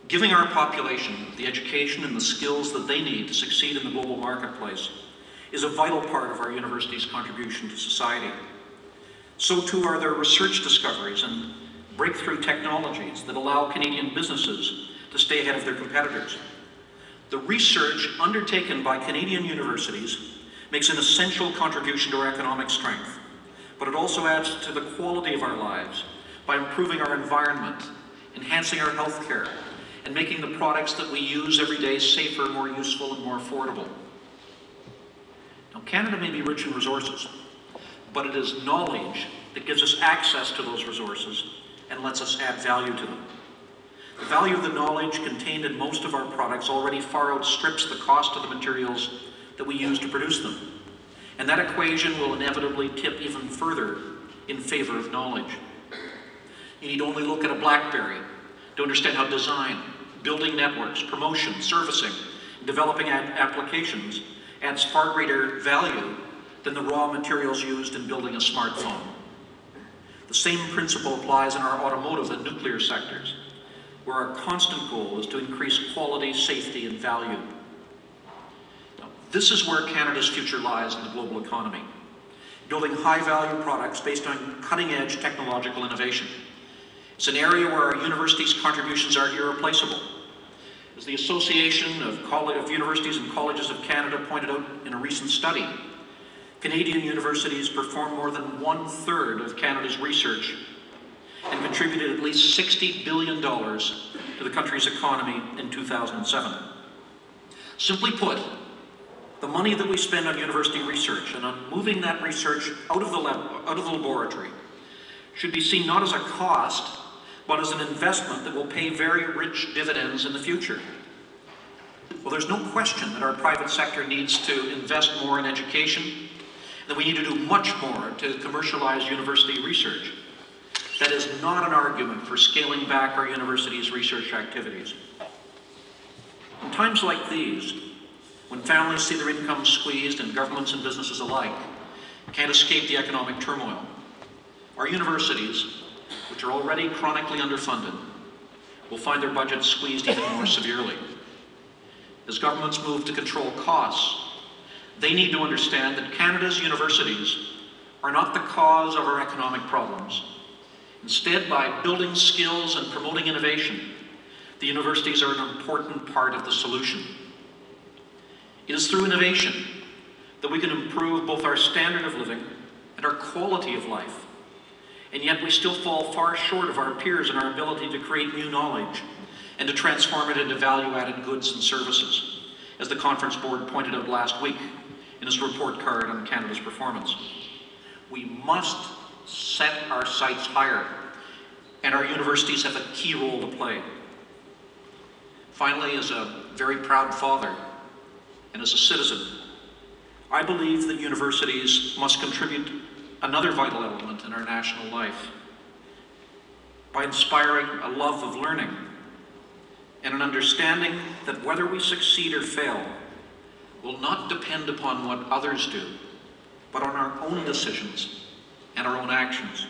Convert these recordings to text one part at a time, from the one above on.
Giving our population the education and the skills that they need to succeed in the global marketplace is a vital part of our university's contribution to society. So too are their research discoveries and breakthrough technologies that allow Canadian businesses to stay ahead of their competitors. The research undertaken by Canadian universities makes an essential contribution to our economic strength, but it also adds to the quality of our lives by improving our environment, enhancing our health care, and making the products that we use every day safer, more useful, and more affordable. Now, Canada may be rich in resources, but it is knowledge that gives us access to those resources and lets us add value to them. The value of the knowledge contained in most of our products already far outstrips the cost of the materials that we use to produce them. And that equation will inevitably tip even further in favor of knowledge. You need only look at a BlackBerry to understand how design, building networks, promotion, servicing, and developing applications adds far greater value than the raw materials used in building a smartphone. The same principle applies in our automotive and nuclear sectors, where our constant goal is to increase quality, safety, and value. Now, this is where Canada's future lies in the global economy, building high-value products based on cutting-edge technological innovation. It's an area where our university's contributions are irreplaceable. As the Association of Universities and Colleges of Canada pointed out in a recent study, Canadian universities perform more than 1/3 of Canada's research and contributed at least $60 billion to the country's economy in 2007. Simply put, the money that we spend on university research and on moving that research out of the laboratory should be seen not as a cost, but as an investment that will pay very rich dividends in the future. Well, there's no question that our private sector needs to invest more in education, that we need to do much more to commercialize university research. That is not an argument for scaling back our university's research activities. In times like these, when families see their incomes squeezed and governments and businesses alike can't escape the economic turmoil, our universities, which are already chronically underfunded, will find their budgets squeezed even more severely. As governments move to control costs, they need to understand that Canada's universities are not the cause of our economic problems. Instead, by building skills and promoting innovation, the universities are an important part of the solution. It is through innovation that we can improve both our standard of living and our quality of life. And yet we still fall far short of our peers in our ability to create new knowledge and to transform it into value-added goods and services, as the Conference Board pointed out last week in its report card on Canada's performance. We must set our sights higher, and our universities have a key role to play. Finally, as a very proud father and as a citizen, I believe that universities must contribute another vital element in our national life by inspiring a love of learning and an understanding that whether we succeed or fail will not depend upon what others do, but on our own decisions and our own actions.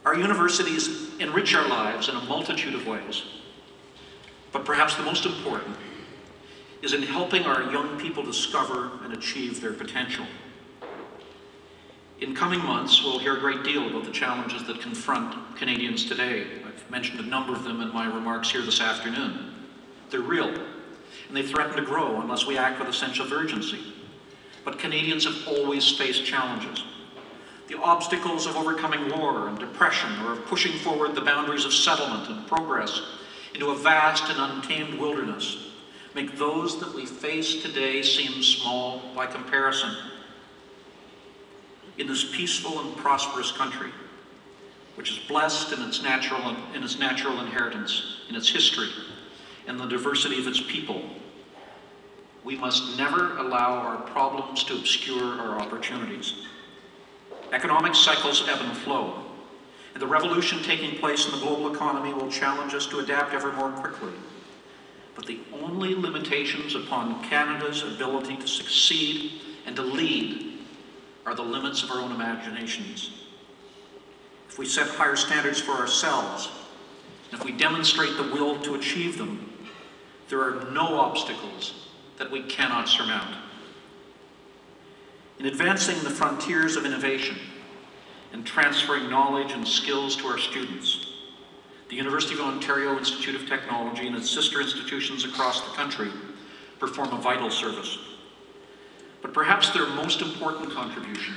Our universities enrich our lives in a multitude of ways, but perhaps the most important is in helping our young people discover and achieve their potential. In coming months, we'll hear a great deal about the challenges that confront Canadians today. I've mentioned a number of them in my remarks here this afternoon. They're real, and they threaten to grow unless we act with a sense of urgency. But Canadians have always faced challenges. The obstacles of overcoming war and depression, or of pushing forward the boundaries of settlement and progress into a vast and untamed wilderness, make those that we face today seem small by comparison. In this peaceful and prosperous country, which is blessed in its natural inheritance, in its history, and the diversity of its people, we must never allow our problems to obscure our opportunities. Economic cycles ebb and flow, and the revolution taking place in the global economy will challenge us to adapt ever more quickly. But the only limitations upon Canada's ability to succeed and to lead are the limits of our own imaginations. If we set higher standards for ourselves And if we demonstrate the will to achieve them, there are no obstacles that we cannot surmount. In advancing the frontiers of innovation and transferring knowledge and skills to our students, the University of Ontario Institute of Technology and its sister institutions across the country perform a vital service. But perhaps their most important contribution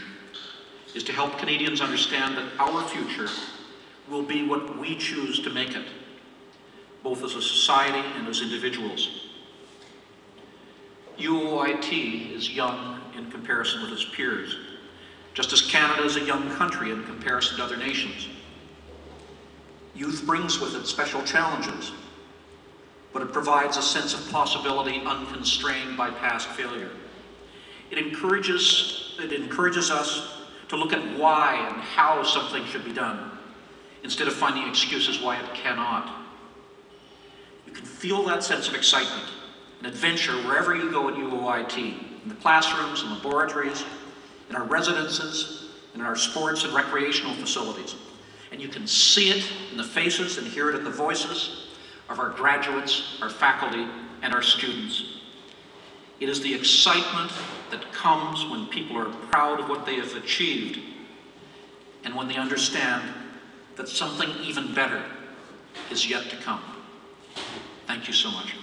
is to help Canadians understand that our future will be what we choose to make it, both as a society and as individuals. UOIT is young in comparison with its peers, just as Canada is a young country in comparison to other nations. Youth brings with it special challenges, but it provides a sense of possibility unconstrained by past failure. It encourages us to look at why and how something should be done, instead of finding excuses why it cannot. You can feel that sense of excitement and adventure wherever you go at UOIT, in the classrooms and laboratories, in our residences, in our sports and recreational facilities. And you can see it in the faces and hear it in the voices of our graduates, our faculty, and our students. It is the excitement that comes when people are proud of what they have achieved and when they understand that something even better is yet to come. Thank you so much.